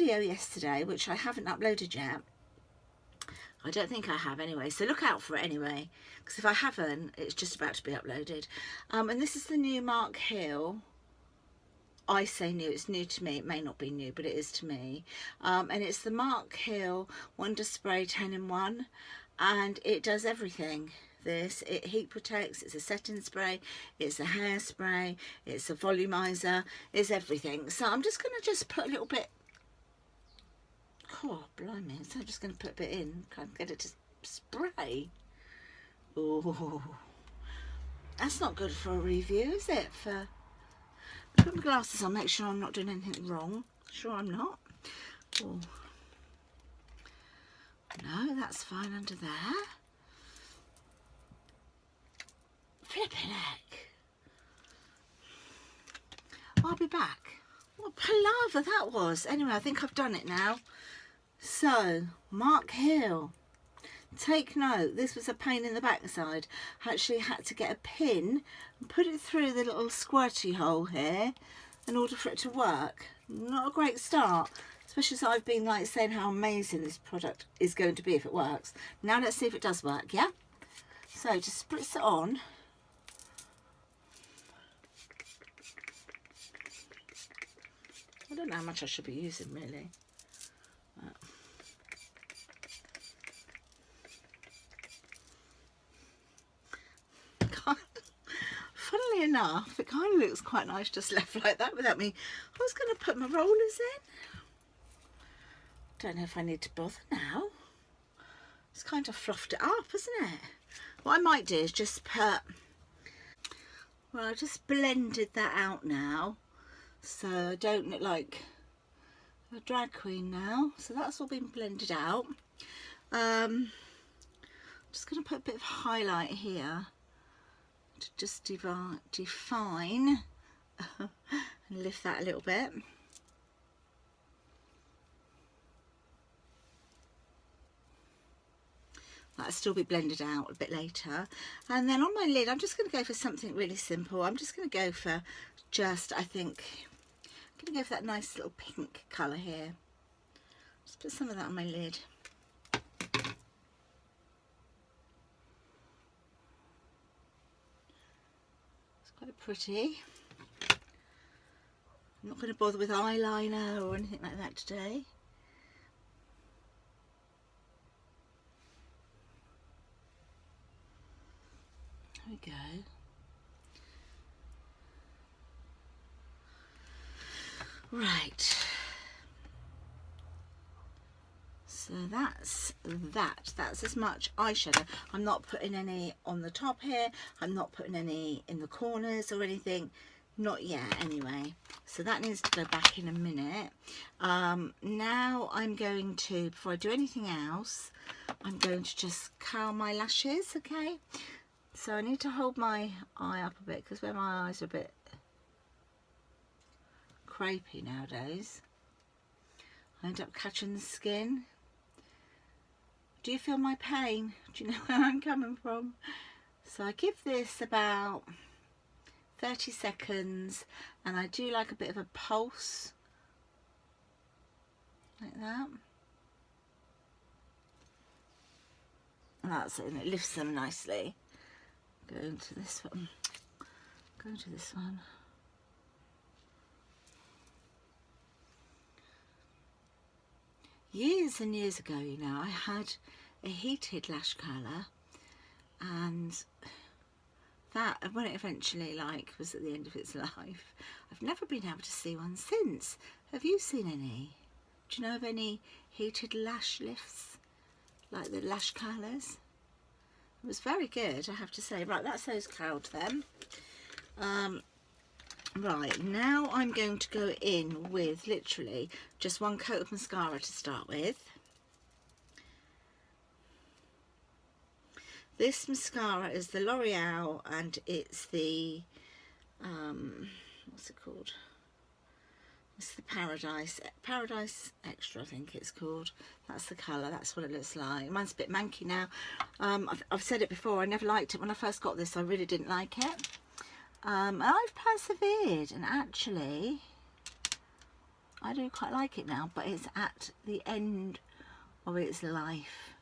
video yesterday, which I haven't uploaded yet. I don't think I have anyway, so look out for it anyway, because if I haven't, it's just about to be uploaded. And this is the new Mark Hill. I say new, it's new to me, it may not be new, but it is to me. And it's the Mark Hill Wonder Spray 10 in 1, and it does everything. It heat protects, it's a setting spray, it's a hairspray, it's a volumizer, it's everything. So I'm just going to put a little bit, oh blimey, so I'm just going to put a bit in, kind of get it to spray. Oh, that's not good for a review, is it? Put my glasses on, make sure I'm not doing anything wrong. Sure I'm not. Oh. No, that's fine under there. Flipping heck. I'll be back. What palaver that was. Anyway, I think I've done it now. So, Mark Hill. Take note, this was a pain in the backside. I actually had to get a pin and put it through the little squirty hole here in order for it to work. Not a great start, especially as I've been like saying how amazing this product is going to be if it works. Now let's see if it does work, yeah? So just spritz it on. I don't know how much I should be using really. Funnily enough, it kind of looks quite nice just left like that without me. I was going to put my rollers in. Don't know if I need to bother now. It's kind of fluffed it up, isn't it? What I might do is just put, well, I just blended that out now, so I don't look like a drag queen now. So that's all been blended out. Just going to put a bit of highlight here to just define and lift that a little bit. That'll still be blended out a bit later. And then on my lid, I'm just going to go for something really simple. I'm just going to go for just, I think, I'm going to go for that nice little pink colour here. Just put some of that on my lid. Quite pretty. I'm not going to bother with eyeliner or anything like that today. There we go. Right. So that's that. That's as much eyeshadow. I'm not putting any on the top here. I'm not putting any in the corners or anything. Not yet anyway. So that needs to go back in a minute. Now I'm going to, before I do anything else, I'm going to just curl my lashes, okay? So I need to hold my eye up a bit because where my eyes are a bit crepey nowadays, I end up catching the skin. Do you feel my pain? Do you know where I'm coming from? So I give this about 30 seconds and I do like a bit of a pulse like that. And that's it, and it lifts them nicely. Go into this one. Go into this one. Years and years ago, you know, I had a heated lash curler, and that, when it eventually like was at the end of its life, I've never been able to see one since. Have you seen any? Do you know of any heated lash lifts, like the lash curlers? It was very good, I have to say. Right, that's those curled then. Right, now I'm going to go in with literally just one coat of mascara to start with. This mascara is the L'Oreal, and it's the, what's it called? It's the Paradise Extra, I think it's called. That's the colour, that's what it looks like. Mine's a bit manky now. I've said it before, I never liked it. When I first got this, I really didn't like it. I've persevered, and actually I do quite like it now, but it's at the end of its life.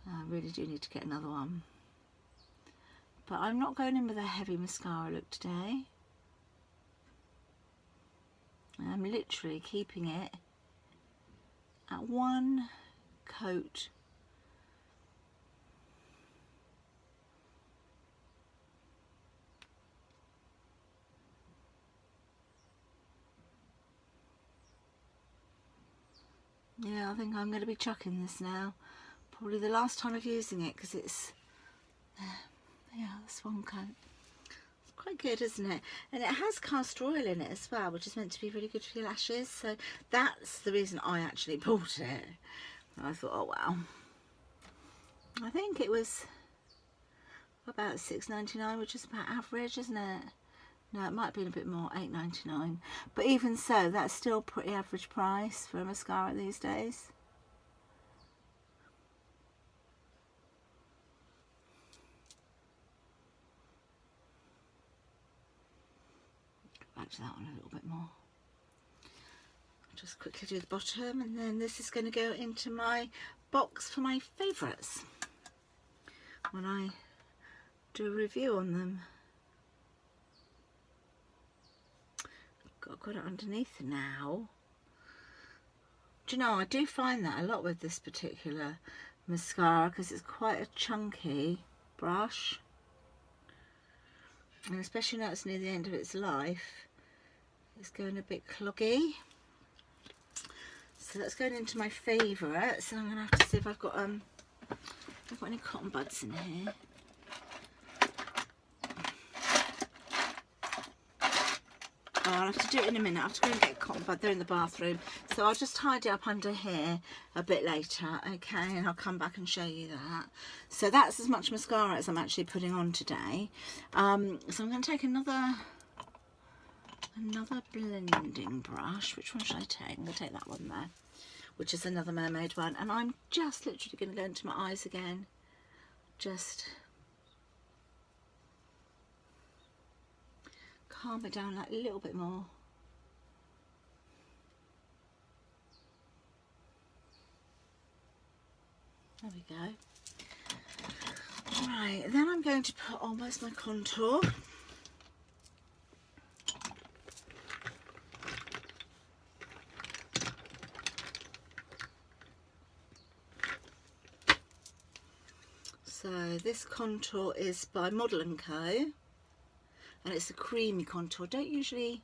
I really do need to get another one. But I'm not going in with a heavy mascara look today. I'm literally keeping it at one coat. Yeah, I think I'm going to be chucking this now. Probably the last time of using it, because it's, yeah, this one coat. It's quite good, isn't it? And it has castor oil in it as well, which is meant to be really good for your lashes. So that's the reason I actually bought it. And I thought, oh wow. I think it was about £6.99, which is about average, isn't it? No, it might have been a bit more, £8.99. But even so, that's still pretty average price for a mascara these days. Go back to that one a little bit more. Just quickly do the bottom, and then this is going to go into my box for my favourites when I do a review on them. I've got it underneath now. Do you know, I do find that a lot with this particular mascara, because it's quite a chunky brush, and especially now it's near the end of its life, it's going a bit cloggy. So that's going into my favourites, and I'm going to have to see if I've got any cotton buds in here. Oh, I'll have to do it in a minute. I have to go and get a cotton bud. They're in the bathroom. So I'll just tidy up under here a bit later, okay? And I'll come back and show you that. So that's as much mascara as I'm actually putting on today. So I'm going to take another blending brush. Which one should I take? I'm going to take that one there, which is another mermaid one. And I'm just literally going to go into my eyes again. Just calm it down like a little bit more. There we go. Right, then I'm going to put on, where's my contour? So this contour is by Model & Co. And it's a creamy contour. Don't usually,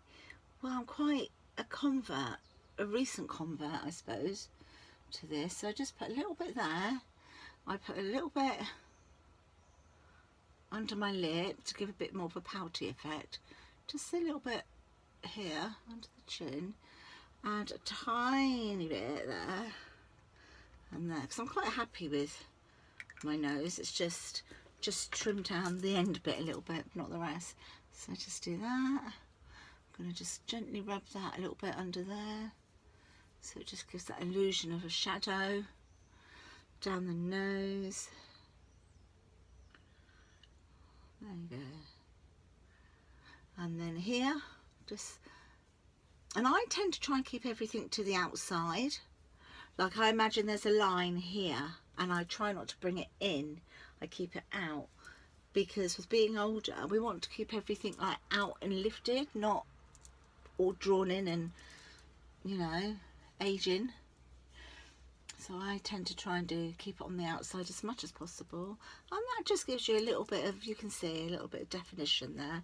well, I'm quite a convert, a recent convert, I suppose, to this. So I just put a little bit there. I put a little bit under my lip to give a bit more of a pouty effect. Just a little bit here, under the chin. And a tiny bit there. And there. Because I'm quite happy with my nose. It's just trim down the end bit a little bit, not the rest. So just do that. I'm going to just gently rub that a little bit under there, so it just gives that illusion of a shadow down the nose. There you go. And then here, and I tend to try and keep everything to the outside. Like, I imagine there's a line here, and I try not to bring it in. I keep it out. Because with being older, we want to keep everything like out and lifted, not all drawn in and, you know, aging. So I tend to try and keep it on the outside as much as possible. And that just gives you a little bit of, you can see a little bit of definition there.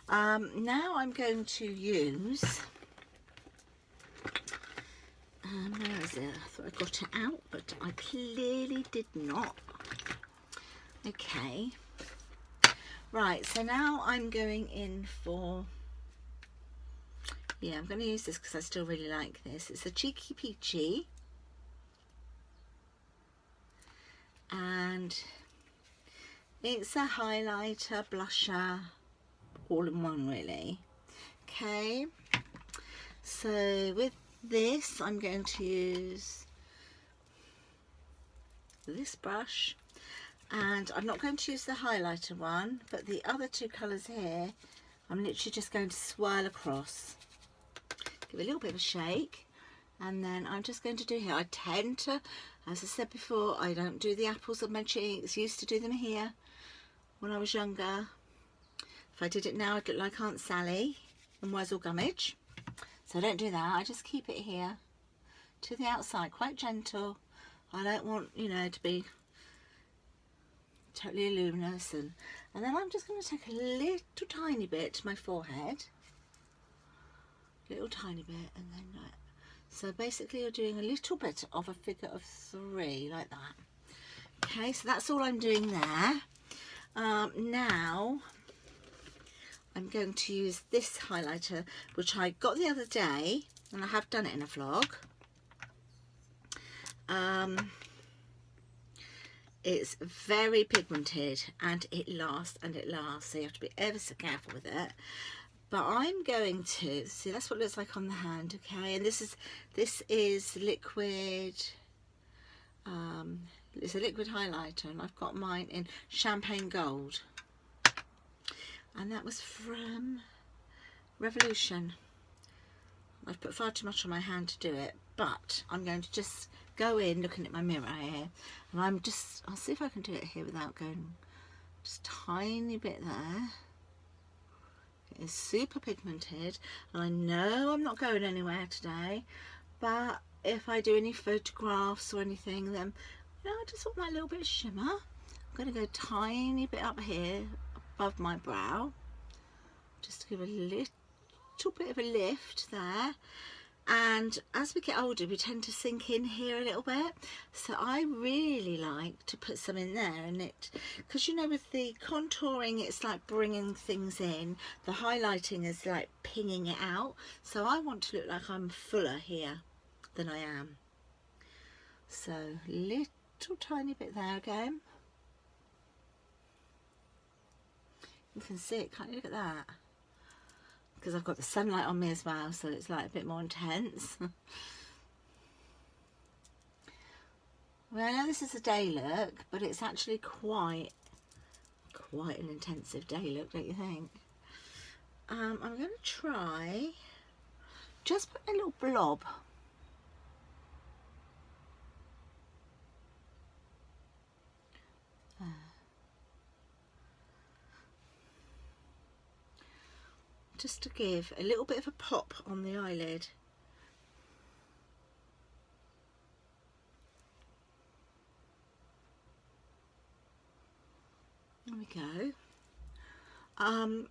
Now I'm going to use, where is it? I thought I got it out, but I clearly did not. Okay. Right, so now I'm going in for, I'm going to use this because I still really like this. It's a Cheeky Peachy. And it's a highlighter, blusher, all in one really. Okay, so with this I'm going to use this brush. And I'm not going to use the highlighter one, but the other two colours here, I'm literally just going to swirl across. give it a little bit of a shake. And then I'm just going to do here, I tend to, as I said before, I don't do the apples on my cheeks. Used to do them here when I was younger. If I did it now, I'd look like Aunt Sally and Wurzel Gummidge. So I don't do that. I just keep it here to the outside, quite gentle. I don't want, you know, to be totally luminous. And then I'm just going to take a little tiny bit to my forehead. Little tiny bit, and then like, so basically you're doing a little bit of a figure of 3 like that. Okay, so that's all I'm doing there. Now I'm going to use this highlighter, which I got the other day, and I have done it in a vlog. It's very pigmented and it lasts, so you have to be ever so careful with it. But I'm going to see, that's what it looks like on the hand, okay? And this is liquid. It's a liquid highlighter, and I've got mine in Champagne Gold, and that was from Revolution. I've put far too much on my hand to do it, but I'm going to just go in looking at my mirror here, and I'll see if I can do it here without going just tiny bit there. It is super pigmented, and I know I'm not going anywhere today, but if I do any photographs or anything, then you know, I just want that little bit of shimmer. I'm going to go tiny bit up here above my brow, just to give a little bit of a lift there. And as we get older, we tend to sink in here a little bit, so I really like to put some in there. And it, because you know, with the contouring, it's like bringing things in, the highlighting is like pinging it out, so I want to look like I'm fuller here than I am. So little tiny bit there again. You can see it, can't you? Look at that, because I've got the sunlight on me as well, so it's like a bit more intense. Well, I know this is a day look, but it's actually quite an intensive day look, don't you think? I'm going to try just put a little blob. Just to give a little bit of a pop on the eyelid. There we go. And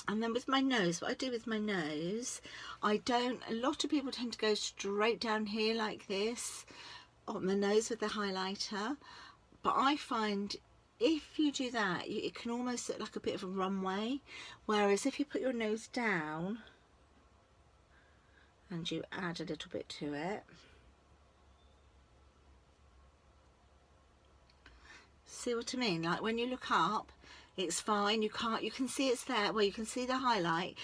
then with my nose, what I do with my nose, I don't, a lot of people tend to go straight down here like this on the nose with the highlighter, but I find if you do that, it can almost look like a bit of a runway, whereas if you put your nose down and you add a little bit to it, see what I mean? Like when you look up, it's fine, you can see it's there, well, you can see the highlight,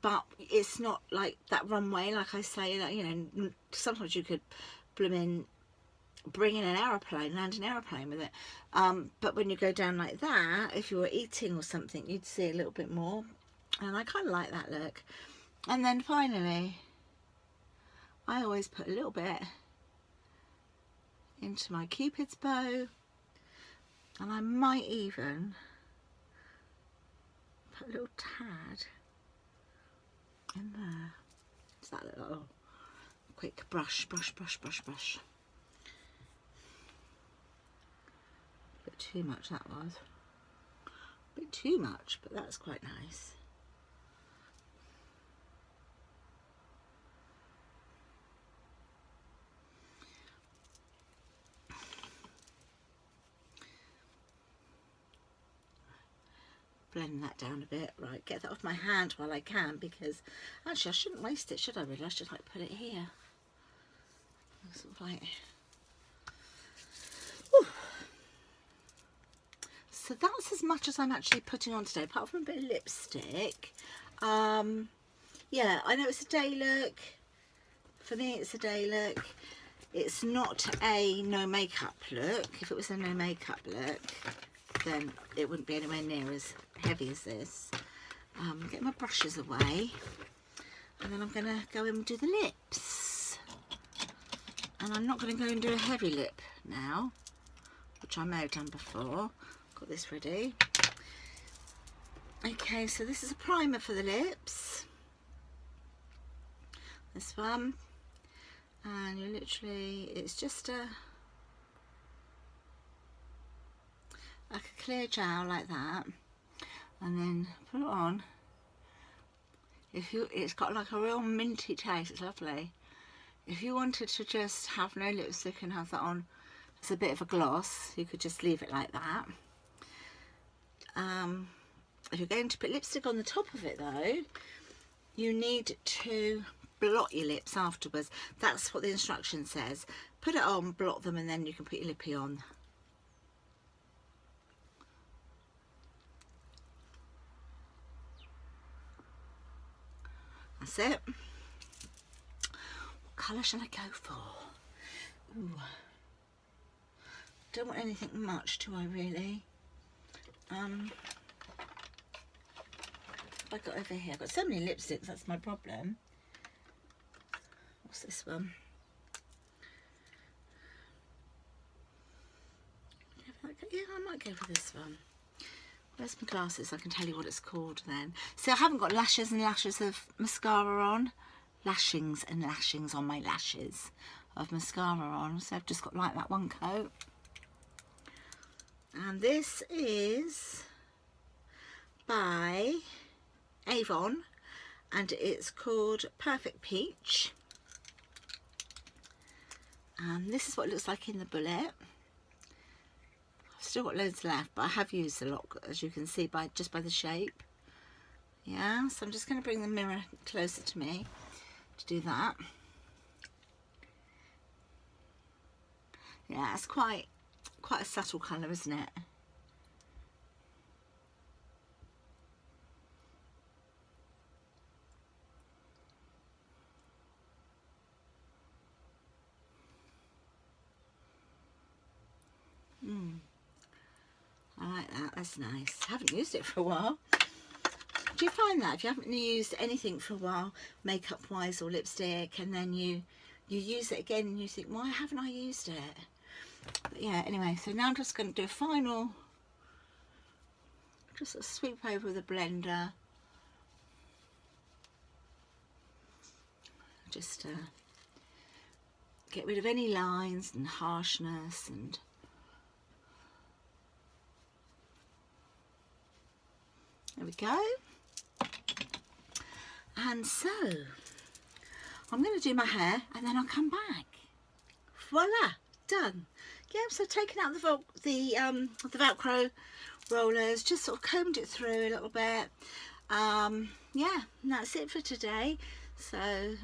but it's not like that runway, like I say, like, you know, sometimes you could bring in an aeroplane, land an aeroplane with it, but when you go down like that, if you were eating or something, you'd see a little bit more, and I kind of like that look. And then finally, I always put a little bit into my Cupid's bow, and I might even put a little tad in there. It's that little quick brush. Bit too much, that was a bit too much, but that's quite nice. Blend that down a bit. Right, get that off my hand while I can, because actually I shouldn't waste it, should I really? I should like put it here, sort of like. Whew. So that's as much as I'm actually putting on today, apart from a bit of lipstick. Yeah, I know it's a day look. For me, it's a day look. It's not a no makeup look. If it was a no makeup look, then it wouldn't be anywhere near as heavy as this. Get my brushes away. And then I'm going to go in and do the lips. And I'm not going to go and do a heavy lip now, which I may have done before. Got this ready. Okay, so this is a primer for the lips. This one. And you literally, it's just like a clear gel like that. And then put it on. It's got like a real minty taste, it's lovely. If you wanted to just have no lipstick and have that on as a bit of a gloss, you could just leave it like that. If you're going to put lipstick on the top of it though, you need to blot your lips afterwards. That's what the instruction says. Put it on, blot them, and then you can put your lippy on. That's it. What colour shall I go for? Ooh. Don't want anything much, do I really? What have I got over here? I've got so many lipsticks, that's my problem. What's this one? Yeah, I might go for this one. Where's my glasses? I can tell you what it's called then. See, I haven't got lashes and lashes of mascara on. Lashings and lashings on my lashes of mascara on. So I've just got like that one coat. And this is by Avon. And it's called Perfect Peach. And this is what it looks like in the bullet. Still got loads left, but I have used a lot, as you can see just by the shape. Yeah, so I'm just going to bring the mirror closer to me to do that. Yeah, it's quite a subtle colour, isn't it? I like that, that's nice. I haven't used it for a while. Do you find that if you haven't used anything for a while, makeup wise or lipstick, and then you use it again and you think, why haven't I used it? But yeah, anyway, so now I'm just going to do a final, just a sweep over with a blender. Just get rid of any lines and harshness and there we go. And so I'm going to do my hair and then I'll come back. Voila, done. Yeah, so I've taken out the Velcro rollers, just sort of combed it through a little bit. Yeah, and that's it for today. So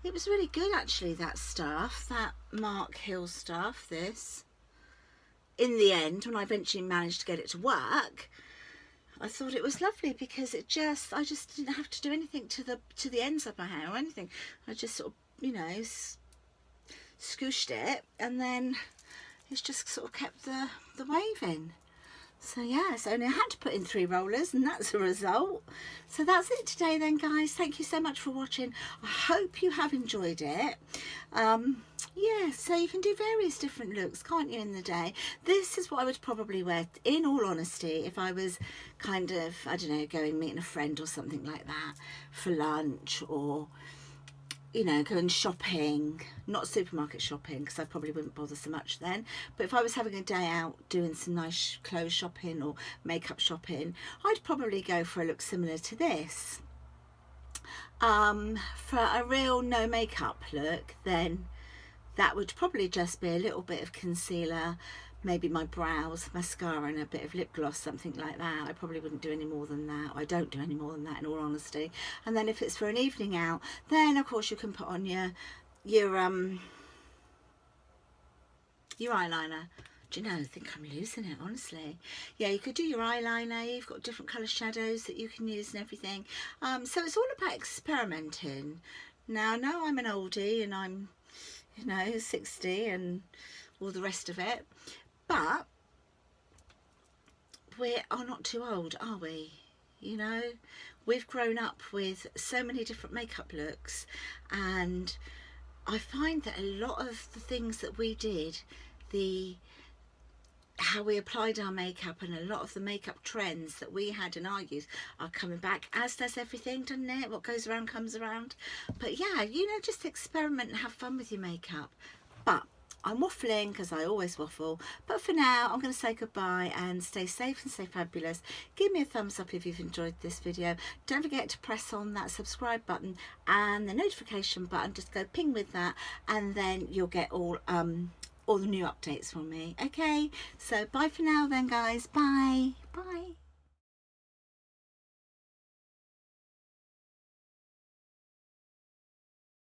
it was really good actually, that stuff, that Mark Hill stuff, this. In the end, when I eventually managed to get it to work, I thought it was lovely because I just didn't have to do anything to the ends of my hair or anything. I just sort of, you know, scooshed it and then it's just sort of kept the wave in. So yeah, so only I had to put in 3 rollers and that's a result. So that's it today then, guys. Thank you so much for watching. I hope you have enjoyed it. Yeah, so you can do various different looks, can't you, in the day? This is what I would probably wear, in all honesty, if I was kind of, I don't know, going meeting a friend or something like that for lunch, or you know, going shopping, not supermarket shopping because I probably wouldn't bother so much then, but if I was having a day out doing some nice clothes shopping or makeup shopping, I'd probably go for a look similar to this. For a real no makeup look, then that would probably just be a little bit of concealer, maybe my brows, mascara and a bit of lip gloss, something like that. I probably wouldn't do any more than that. I don't do any more than that, in all honesty. And then if it's for an evening out, then of course you can put on your eyeliner. Do you know, I think I'm losing it, honestly. Yeah, you could do your eyeliner. You've got different colour shadows that you can use and everything. So it's all about experimenting. Now, I know I'm an oldie and I'm, you know, 60 and all the rest of it, but we are not too old, are we? you know. We've grown up with so many different makeup looks, and I find that a lot of the things that we did, how we applied our makeup, and a lot of the makeup trends that we had in our youth are coming back, as does everything, doesn't it? What goes around comes around. But yeah, you know, just experiment and have fun with your makeup. But I'm waffling because I always waffle, but for now I'm going to say goodbye and stay safe and stay fabulous. Give me a thumbs up if you've enjoyed this video. Don't forget to press on that subscribe button and the notification button. Just go ping with that, and then you'll get all the new updates from me. Okay, so bye for now then, guys. Bye.